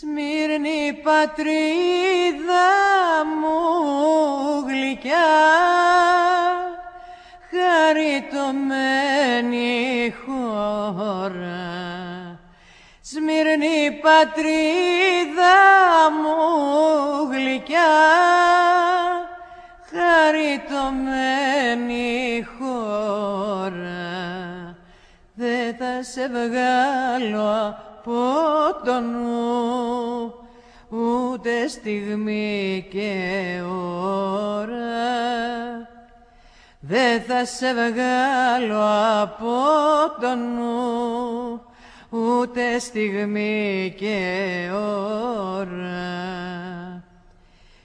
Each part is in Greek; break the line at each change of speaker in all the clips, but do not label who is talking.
Σμύρνη πατρίδα μου γλυκιά, χαριτωμένη χώρα. Σμύρνη πατρίδα μου γλυκιά, χαριτωμένη χώρα. Δε θα σε βγάλω από το νου ούτε στιγμή και ώρα. Δε θα σε βγάλω από το νου ούτε στιγμή και ώρα.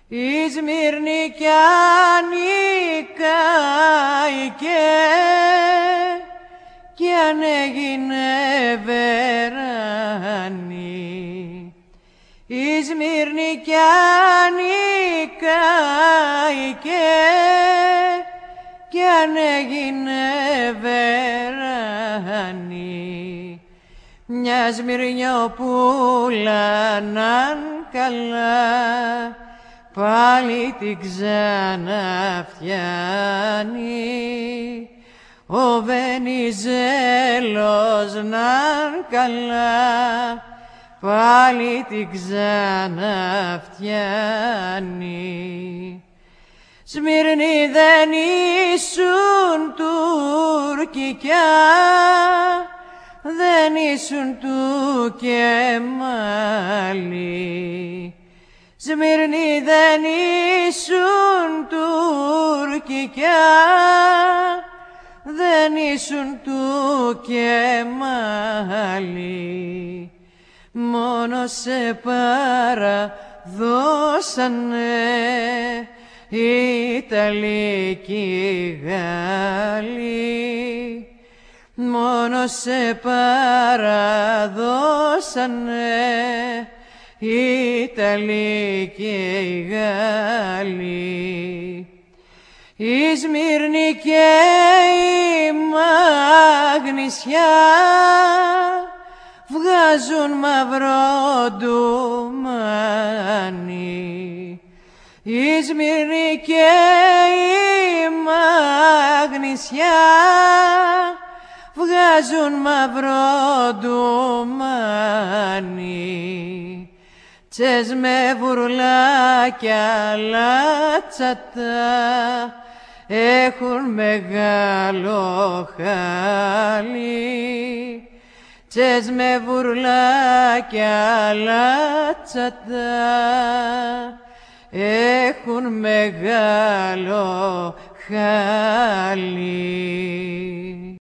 Η Σμύρνη κι ανήκαϊκε κι αν έγινε βεράνι. Η Σμύρνη κι ανήκαϊκε κι αν έγινε βεράνι. Μια Σμυρνιοπούλα ναν καλά πάλι την ξαναφτιάνει. Ο Βενιζέλος ναν καλά πάλι την ξαναφτιάνει. Σμύρνη δεν ήσουν τουρκικιά, δεν ήσουν του και μάλι. Σμύρνη δεν ήσουν τουρκικιά, δεν ήσουν του και μάλι. Μόνο σε παραδώσανε οι Ιταλοί κι οι Γάλλοι. Μόνο σε παραδώσανε οι Ιταλοί και οι Γάλλοι. Η Σμύρνη και η Μαγνησιά βγάζουν μαύρο ντουμάνι. Η Σμύρνη και η Μαγνησιά βγάζουν μαύρο ντουμάνι. Τσες με βουρλάκια λάτσατα έχουν μεγάλο χάλι. Τσες με βουρλάκια λάτσατα έχουν μεγάλο χάλι.